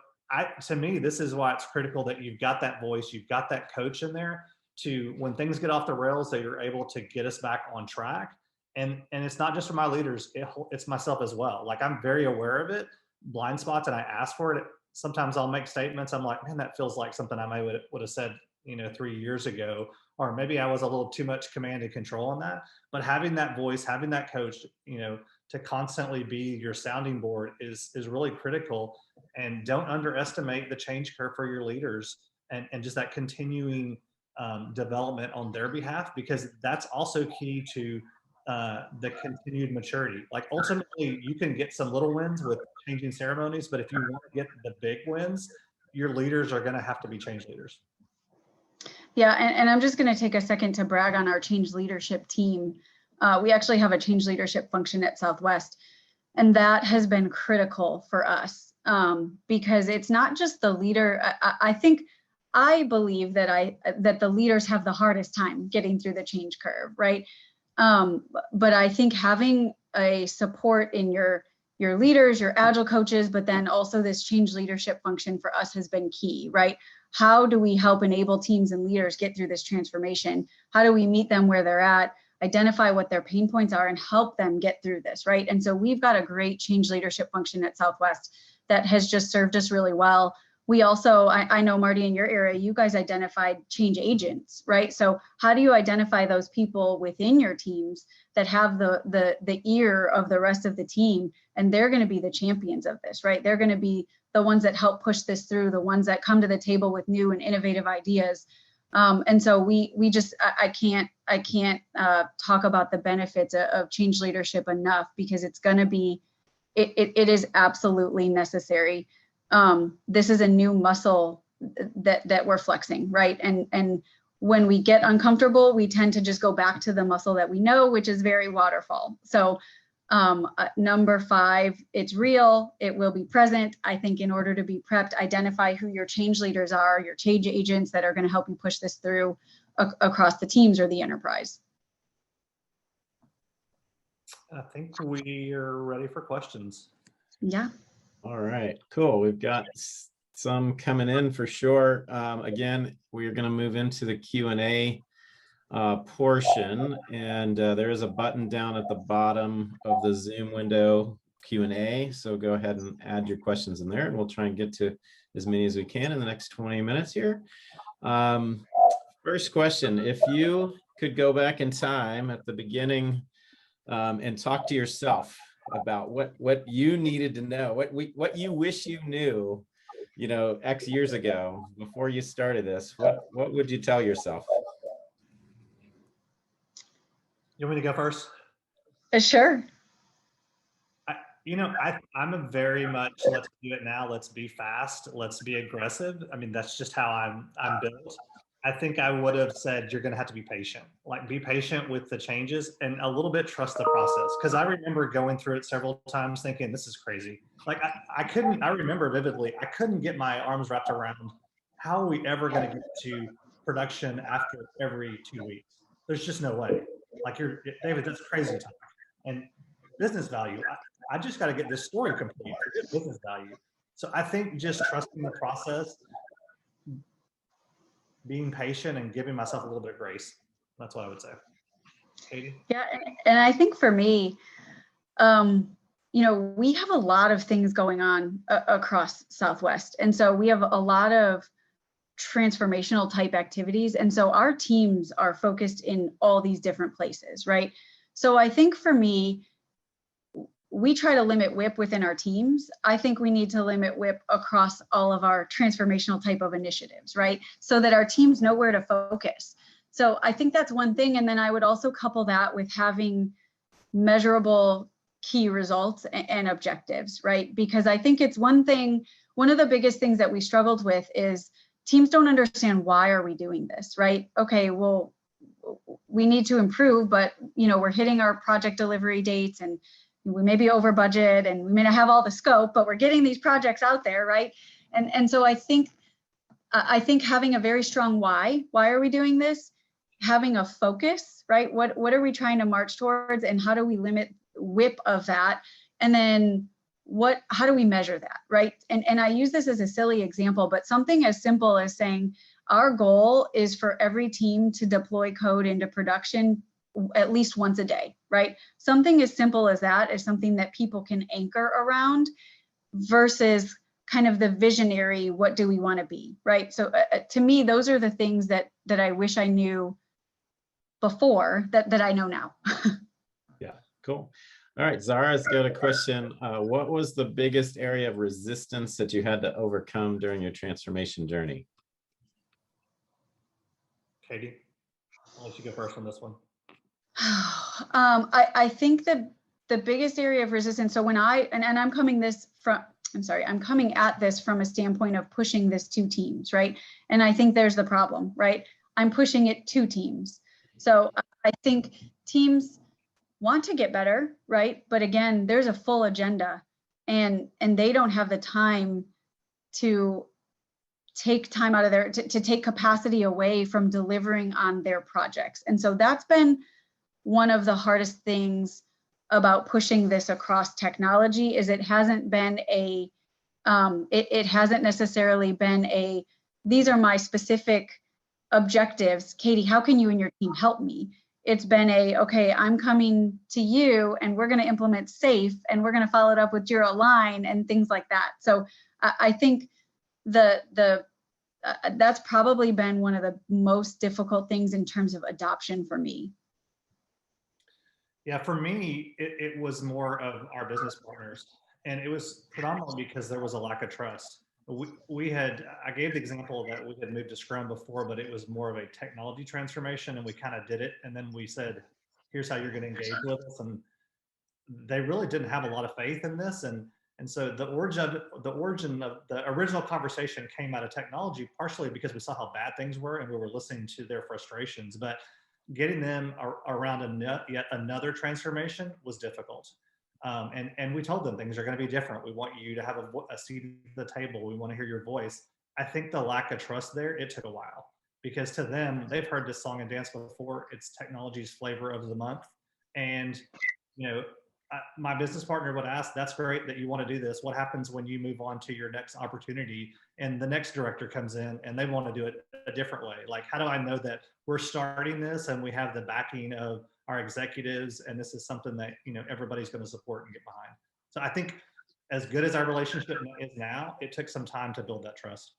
to me, this is why it's critical that you've got that voice, you've got that coach in there to, when things get off the rails, that you're able to get us back on track. And it's not just for my leaders, it's myself as well. Like, I'm very aware of it, blind spots, and I ask for it. Sometimes I'll make statements. I'm like, man, that feels like something I may would have said, 3 years ago, or maybe I was a little too much command and control on that. But having that voice, having that coach, to constantly be your sounding board is really critical. And don't underestimate the change curve for your leaders, and just that continuing development on their behalf, because that's also key to the continued maturity. Like, ultimately, you can get some little wins with changing ceremonies, but if you want to get the big wins, your leaders are going to have to be change leaders. Yeah, and I'm just going to take a second to brag on our change leadership team. We actually have a change leadership function at Southwest, and that has been critical for us because it's not just the leader. I believe that the leaders have the hardest time getting through the change curve, right? But I think having a support in your leaders, your Agile coaches, but then also this change leadership function for us has been key, right? How do we help enable teams and leaders get through this transformation? How do we meet them where they're at, identify what their pain points are, and help them get through this, right? And so we've got a great change leadership function at Southwest that has just served us really well. We also, I know, Marty, in your area, you guys identified change agents, right? So how do you identify those people within your teams that have the ear of the rest of the team, and they're going to be the champions of this, right? They're going to be the ones that help push this through, the ones that come to the table with new and innovative ideas. And so we just, I can't talk about the benefits of change leadership enough, because it's going to be, it is absolutely necessary. This is a new muscle that we're flexing, right? And when we get uncomfortable, we tend to just go back to the muscle that we know, which is very waterfall. So number 5, it's real, it will be present. I think in order to be prepped, identify who your change leaders are, your change agents that are going to help you push this through across the teams or the enterprise. I think we are ready for questions. Yeah. All right, cool. We've got some coming in for sure. Again, we're going to move into the Q&A portion, and there is a button down at the bottom of the Zoom window, Q&A. So go ahead and add your questions in there, and we'll try and get to as many as we can in the next 20 minutes here. First question: if you could go back in time at the beginning and talk to yourself about what you needed to know, what you wish you knew, X years ago before you started this, what would you tell yourself? You want me to go first? Sure. I'm a very much, let's do it now, let's be fast, let's be aggressive. I mean, that's just how I'm built. I think I would have said, you're going to have to be patient. Like, be patient with the changes and a little bit trust the process. Because I remember going through it several times thinking, this is crazy. Like, I remember vividly, I couldn't get my arms wrapped around, how are we ever going to get to production after every 2 weeks? There's just no way. Like, David, that's crazy talk. And business value, I just got to get this story complete. Forget business value. So I think just trusting the process, being patient, and giving myself a little bit of grace. That's what I would say. Katie? Yeah, and I think for me, we have a lot of things going on across Southwest. And so we have a lot of transformational type activities. And so our teams are focused in all these different places, right? So I think for me, we try to limit WIP within our teams. I think we need to limit WIP across all of our transformational type of initiatives, right? So that our teams know where to focus. So I think that's one thing. And then I would also couple that with having measurable key results and objectives, right? Because I think it's one of the biggest things that we struggled with is teams don't understand, why are we doing this, right? Okay, well, we need to improve, but we're hitting our project delivery dates, and we may be over budget, and we may not have all the scope, but we're getting these projects out there, right? And so I think I think having a very strong why are we doing this? Having a focus, right? What are we trying to march towards, and how do we limit whip of that? And then how do we measure that, right? And I use this as a silly example, but something as simple as saying our goal is for every team to deploy code into production at least once a day, right? Something as simple as that is something that people can anchor around versus kind of the visionary, what do we want to be, right? So to me, those are the things that I wish I knew before that I know now. Yeah, cool. All right, Zara's got a question. What was the biggest area of resistance that you had to overcome during your transformation journey? Katie, I'll let you go first on this one. I think the biggest area of resistance. So when I'm coming at this from a standpoint of pushing this to teams, right? And I think there's the problem, right? I'm pushing it to teams. So I think teams want to get better, right? But again, there's a full agenda, and they don't have the time to take time out of to take capacity away from delivering on their projects. And so that's been one of the hardest things about pushing this across technology is it hasn't been it hasn't necessarily been these are my specific objectives. Katie, how can you and your team help me? It's been okay, I'm coming to you and we're going to implement SAFe and we're going to follow it up with Jira Align and things like that. So I think that's probably been one of the most difficult things in terms of adoption for me. Yeah, for me, it was more of our business partners, and it was predominantly because there was a lack of trust. I gave the example that we had moved to Scrum before, but it was more of a technology transformation, and we kind of did it, and then we said, here's how you're going to engage with us, and they really didn't have a lot of faith in this, and so the origin of the original conversation came out of technology, partially because we saw how bad things were and we were listening to their frustrations, but getting them around yet another transformation was difficult. And we told them things are going to be different. We want you to have a seat at the table. We want to hear your voice. I think the lack of trust there, it took a while, because to them, they've heard this song and dance before. It's technology's flavor of the month. And, my business partner would ask, that's great that you want to do this. What happens when you move on to your next opportunity and the next director comes in and they want to do it a different way? Like, how do I know that we're starting this and we have the backing of our executives and this is something that, everybody's going to support and get behind? So I think as good as our relationship is now, it took some time to build that trust.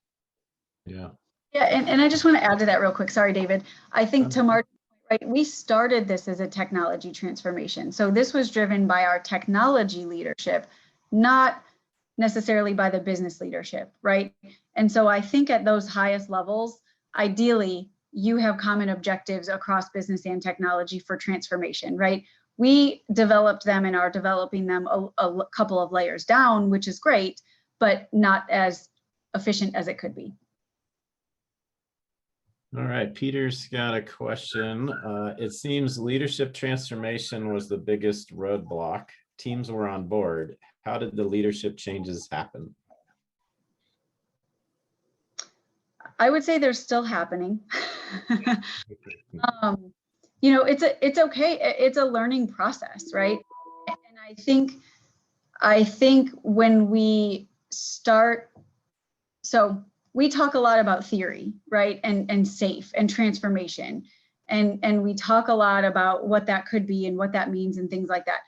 Yeah. Yeah, and I just want to add to that real quick. Sorry, David. I think to Marty, right, we started this as a technology transformation. So this was driven by our technology leadership, not necessarily by the business leadership, right? And so I think at those highest levels, ideally, you have common objectives across business and technology for transformation, right? We developed them and are developing them a couple of layers down, which is great, but not as efficient as it could be. All right, Peter's got a question. It seems leadership transformation was the biggest roadblock. Teams were on board. How did the leadership changes happen? I would say they're still happening. It's okay. It's a learning process, right? And I think when we start, so we talk a lot about theory, right? And SAFe and transformation. And we talk a lot about what that could be and what that means and things like that.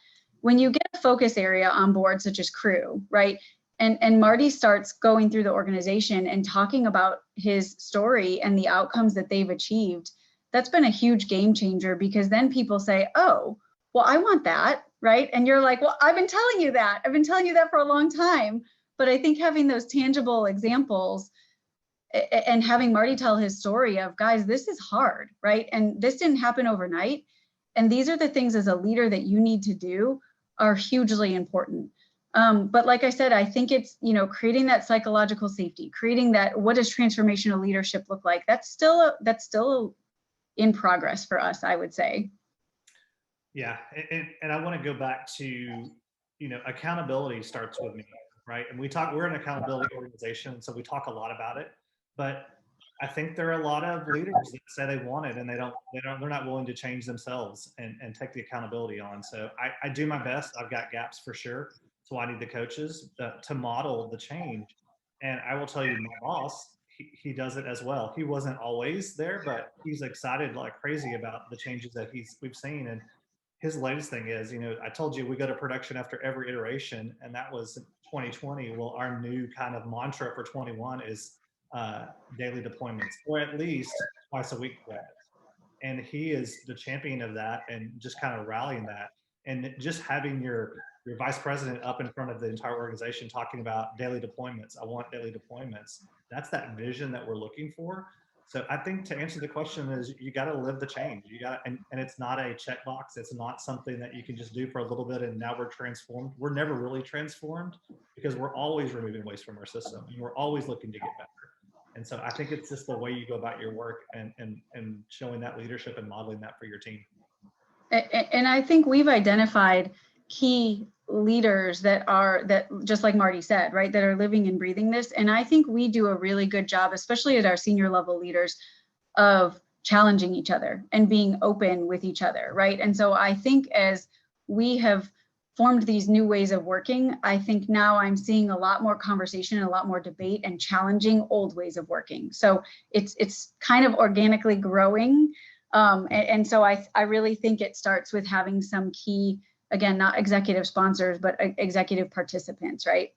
When you get a focus area on board, such as crew, right? And Marty starts going through the organization and talking about his story and the outcomes that they've achieved, that's been a huge game changer, because then people say, oh, well, I want that, right? And you're like, well, I've been telling you that. I've been telling you that for a long time. But I think having those tangible examples and having Marty tell his story of, guys, this is hard, right? And this didn't happen overnight. And these are the things as a leader that you need to do are hugely important. But like I said, I think it's, creating that psychological safety, creating that, what does transformational leadership look like? That's still in progress for us, I would say. Yeah, and I want to go back to, accountability starts with me, right? And we're an accountability organization, so we talk a lot about it. But I think there are a lot of leaders that say they want it and they're not willing to change themselves and take the accountability on. So I do my best. I've got gaps for sure. So I need the coaches to model the change. And I will tell you, my boss, he does it as well. He wasn't always there, but he's excited like crazy about the changes that we've seen. And his latest thing is, I told you we go to production after every iteration, and that was 2020. Well, our new kind of mantra for 21 is daily deployments, or at least twice a week deployments. And he is the champion of that, and just kind of rallying that, and just having your vice president up in front of the entire organization talking about daily deployments. I want daily deployments. That's that vision that we're looking for. So I think to answer the question is you got to live the change. You got and it's not a checkbox. It's not something that you can just do for a little bit and now we're transformed. We're never really transformed because we're always removing waste from our system and we're always looking to get better. And so I think it's just the way you go about your work and showing that leadership and modeling that for your team. And I think we've identified key leaders that just like Marty said, right, that are living and breathing this. And I think we do a really good job, especially at our senior level leaders, of challenging each other and being open with each other, right? And so I think as we have formed these new ways of working, I think now I'm seeing a lot more conversation and a lot more debate and challenging old ways of working. So it's kind of organically growing. And so I really think it starts with having some key, again, not executive sponsors, but executive participants, right?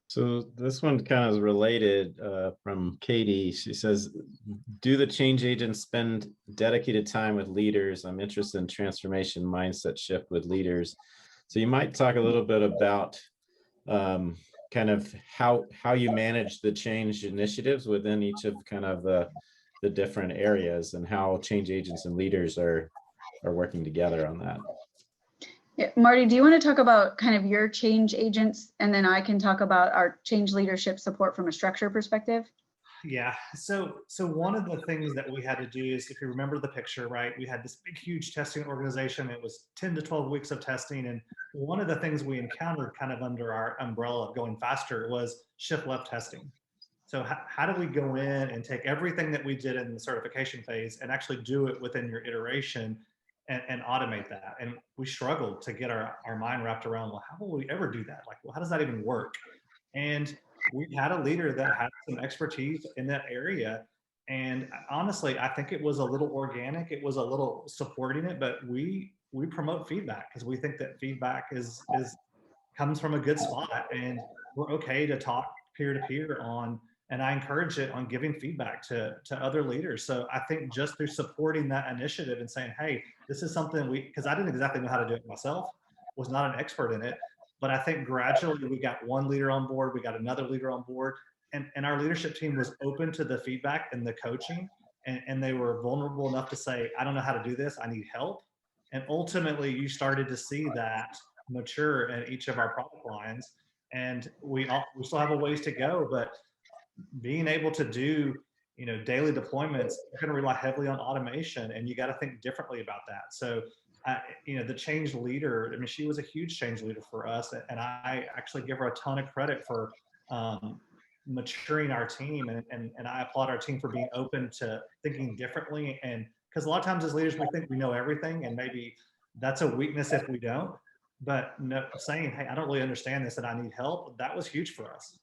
So this one kind of is related from Katie. She says, do the change agents spend dedicated time with leaders? I'm interested in transformation mindset shift with leaders. So you might talk a little bit about kind of how you manage the change initiatives within each of kind of the different areas and how change agents and leaders are working together on that. Yeah, Marty, do you want to talk about kind of your change agents, and then I can talk about our change leadership support from a structure perspective? Yeah. So one of the things that we had to do is, if you remember the picture, right, we had this big, huge testing organization. It was 10 to 12 weeks of testing. And one of the things we encountered kind of under our umbrella of going faster was shift left testing. So how do we go in and take everything that we did in the certification phase and actually do it within your iteration and automate that? And we struggled to get our mind wrapped around, well, how will we ever do that? Like, well, how does that even work? And we had a leader that had some expertise in that area. And honestly, I think it was a little organic. It was a little supporting it, but we promote feedback because we think that feedback comes from a good spot, and we're okay to talk peer to peer on. And I encourage it on giving feedback to other leaders. So I think just through supporting that initiative and saying, hey, this is something because I didn't exactly know how to do it myself, was not an expert in it. But I think gradually we got one leader on board, we got another leader on board, and our leadership team was open to the feedback and the coaching, and they were vulnerable enough to say, I don't know how to do this, I need help. And ultimately you started to see that mature in each of our product lines. And we still have a ways to go, but being able to do daily deployments, you're going to rely heavily on automation, and you got to think differently about that. So the change leader, I mean, she was a huge change leader for us, and I actually give her a ton of credit for maturing our team, and I applaud our team for being open to thinking differently. And because a lot of times as leaders we think we know everything, and maybe that's a weakness if we don't, but saying, hey, I don't really understand this and I need help, that was huge for us.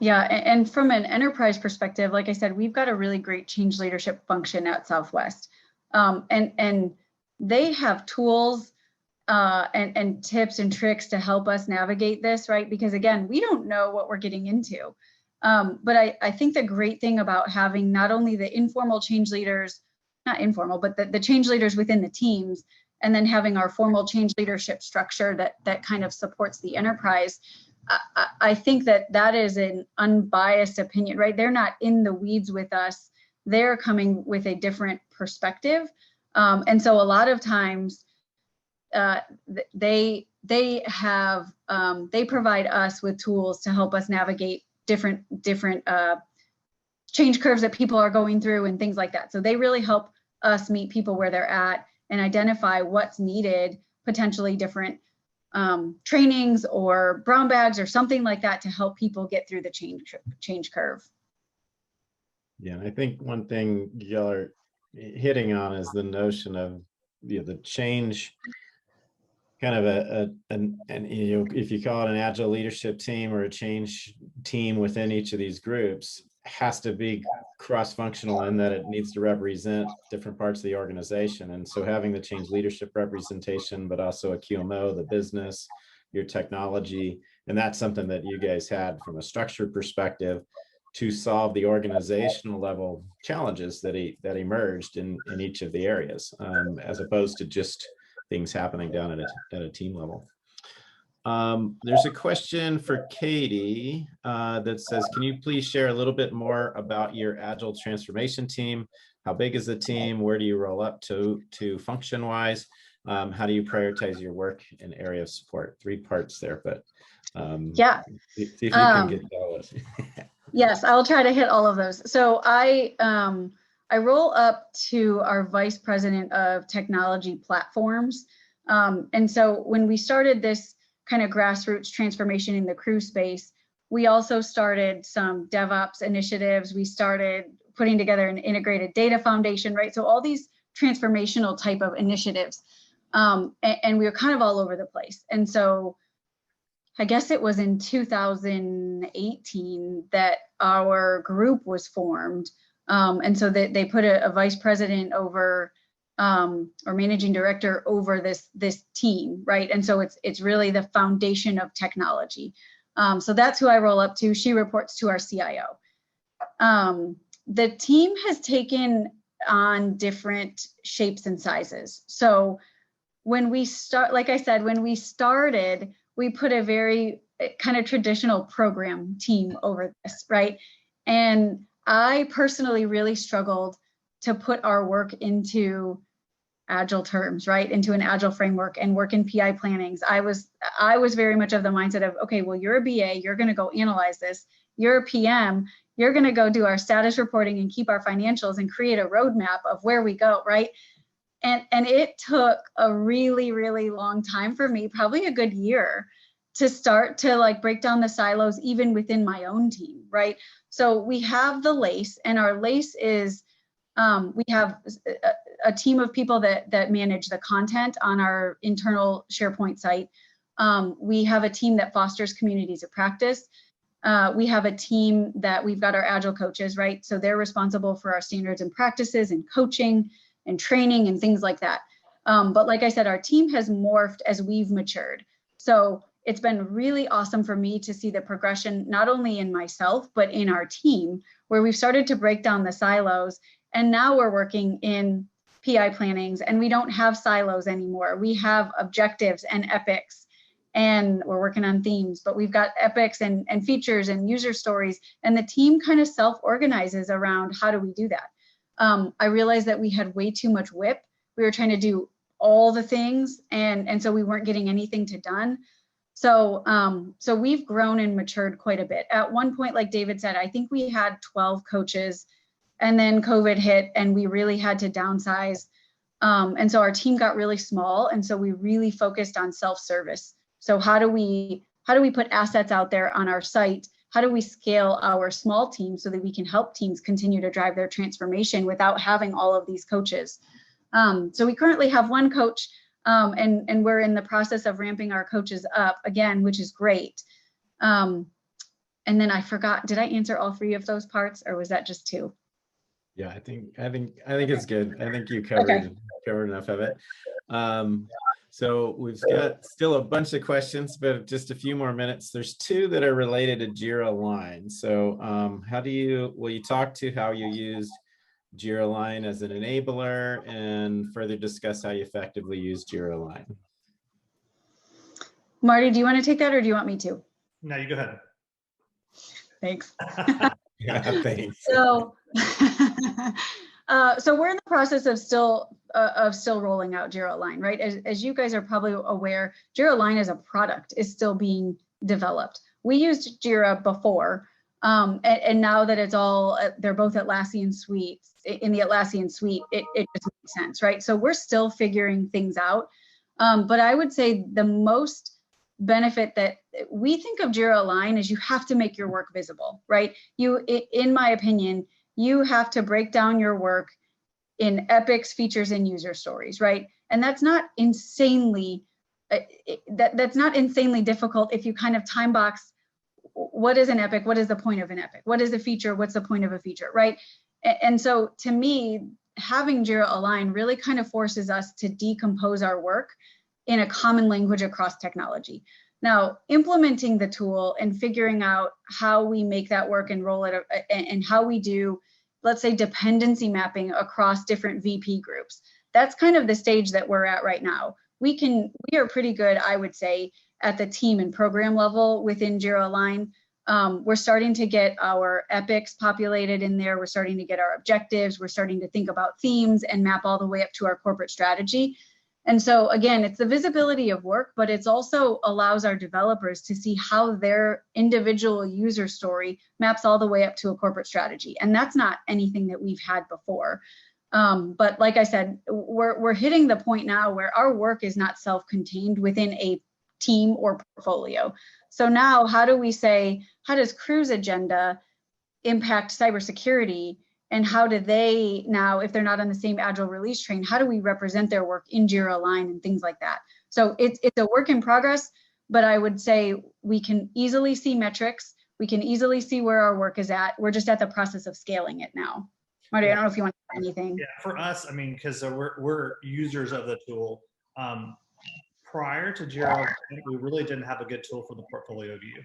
Yeah, and from an enterprise perspective, like I said, we've got a really great change leadership function at Southwest, and they have tools and tips and tricks to help us navigate this, right? Because again, we don't know what we're getting into, but I think the great thing about having not only the informal change leaders, not informal, but the change leaders within the teams, and then having our formal change leadership structure that kind of supports the enterprise. I think that is an unbiased opinion, right? They're not in the weeds with us. They're coming with a different perspective. And so a lot of times they provide us with tools to help us navigate different change curves that people are going through and things like that. So they really help us meet people where they're at and identify what's needed, potentially different trainings or brown bags or something like that to help people get through the change curve. Yeah, and I think one thing y'all are hitting on is the notion of the change, kind of and if you call it an agile leadership team or a change team within each of these groups, has to be cross-functional in that it needs to represent different parts of the organization. And so having the change leadership representation, but also a QMO, the business, your technology, and that's something that you guys had from a structure perspective to solve the organizational level challenges that emerged in each of the areas, as opposed to just things happening down at a team level. There's a question for Katie that says, can you please share a little bit more about your Agile transformation team? How big is the team? Where do you roll up to function wise? How do you prioritize your work and area of support? 3 parts there, but Yeah. see if you can get those. Yes, I'll try to hit all of those. So I roll up to our vice president of technology platforms. And so when we started this kind of grassroots transformation in the crew space, we also started some DevOps initiatives. We started putting together an integrated data foundation, right? So all these transformational type of initiatives. And we were kind of all over the place. And so I guess it was in 2018 that our group was formed. And so they put a vice president over or managing director over this team, right? And so it's really the foundation of technology. So that's who I roll up to. She reports to our CIO. The team has taken on different shapes and sizes. So when we start, like I said, when we started, we put a very kind of traditional program team over this, right? And I personally really struggled to put our work into Agile terms, right? Into an Agile framework and work in PI plannings. I was very much of the mindset of, okay, well, you're a BA, you're going to go analyze this. You're a PM, you're going to go do our status reporting and keep our financials and create a roadmap of where we go, right? And it took a really, really long time for me, probably a good year, to start to like break down the silos even within my own team, right? So we have the LACE, and our LACE is, we have a team of people that manage the content on our internal SharePoint site. We have a team that fosters communities of practice. We have a team that we've got our Agile coaches, right? So they're responsible for our standards and practices and coaching and training and things like that. But like I said, our team has morphed as we've matured. So it's been really awesome for me to see the progression, not only in myself, but in our team, where we've started to break down the silos. And now we're working in PI plannings, and we don't have silos anymore. We have objectives and epics, and we're working on themes, but we've got epics and features and user stories, and the team kind of self-organizes around how do we do that. I realized that we had way too much whip. We were trying to do all the things, and so we weren't getting anything done. So so we've grown and matured quite a bit. At one point, like David said, I think we had 12 coaches, and then COVID hit and we really had to downsize. And so our team got really small, and so we really focused on self-service. So how do we put assets out there on our site? How do we scale our small team so that we can help teams continue to drive their transformation without having all of these coaches? So we currently have 1 coach, and we're in the process of ramping our coaches up again, which is great. And then I forgot, did I answer all 3 of those parts, or was that just 2? Yeah, I think it's good. I think you covered enough of it. So we've got still a bunch of questions, but just a few more minutes. There's 2 that are related to Jira Align. So will you talk to how you used Jira Align as an enabler, and further discuss how you effectively use Jira Align? Marty, do you want to take that, or do you want me to? No, you go ahead. Thanks. Yeah, thanks. So, so we're in the process of still rolling out Jira Align, right? As you guys are probably aware, Jira Align as a product is still being developed. We used Jira before, and now that it's all, they're both Atlassian suites, in the Atlassian suite, it just makes sense, right? So we're still figuring things out. But I would say the most benefit that we think of Jira Align is you have to make your work visible, right? In my opinion, you have to break down your work in epics, features, and user stories, right? And that's not insanely, that's not insanely difficult if you kind of time box what is an epic, what is the point of an epic, what is a feature, what's the point of a feature, right? And so to me, having Jira Align really kind of forces us to decompose our work in a common language across technology. Now, implementing the tool and figuring out how we make that work and roll it, and how we do, let's say, dependency mapping across different VP groups. That's kind of the stage that we're at right now. We are pretty good, I would say, at the team and program level within Jira Align. We're starting to get our epics populated in there. We're starting to get our objectives. We're starting to think about themes and map all the way up to our corporate strategy. And so again, it's the visibility of work, but it's also allows our developers to see how their individual user story maps all the way up to a corporate strategy. And that's not anything that we've had before. But like I said, we're hitting the point now where our work is not self-contained within a team or portfolio. So now how do we say, how does Crew's agenda impact cybersecurity? And how do they now, if they're not on the same Agile release train, how do we represent their work in Jira Align and things like that? So it's a work in progress, but I would say we can easily see metrics. We can easily see where our work is at. We're just at the process of scaling it now. Marty, I don't know if you want to add anything. Yeah, for us, I mean, because we're users of the tool. Prior to Jira, we really didn't have a good tool for the portfolio view.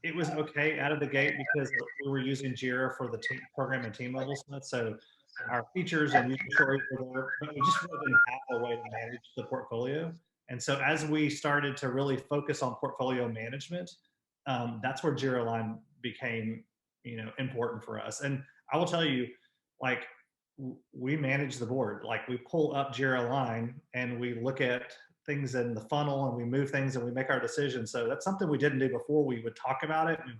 It was okay out of the gate because we were using Jira for the team, program and team level stuff. So our features and user stories were there, but we just really didn't have a way to manage the portfolio. And so as we started to really focus on portfolio management, that's where Jira Align became, important for us. And I will tell you, like, we manage the board. Like, we pull up Jira Align and we look at things in the funnel and we move things and we make our decisions. So that's something we didn't do before. We would talk about it and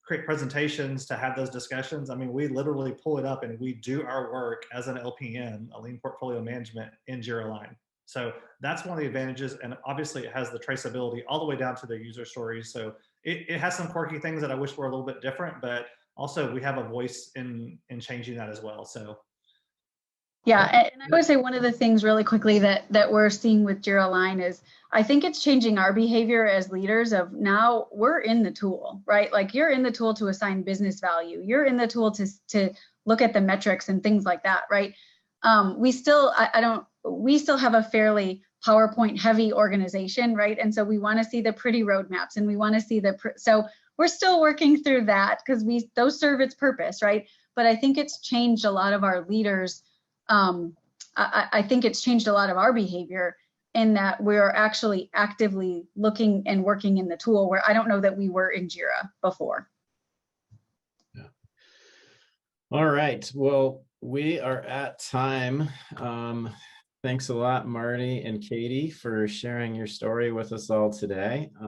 create presentations to have those discussions. I mean, we literally pull it up and we do our work as an LPM, a lean portfolio management, in Jira Align. So that's one of the advantages. And obviously it has the traceability all the way down to the user stories. So it has some quirky things that I wish were a little bit different, but also we have a voice in changing that as well. So yeah, and I would say one of the things really quickly that we're seeing with Jira Align is I think it's changing our behavior as leaders of now we're in the tool, right? Like, you're in the tool to assign business value. You're in the tool to look at the metrics and things like that, right? We still have a fairly PowerPoint heavy organization, right? And so we want to see the pretty roadmaps and we want to see so we're still working through that because those serve its purpose, right? But I think it's changed a lot of our leaders. I think it's changed a lot of our behavior in that we're actually actively looking and working in the tool, where I don't know that we were in Jira before. Yeah. All right. Well, we are at time. Thanks a lot, Marty and Katie, for sharing your story with us all today.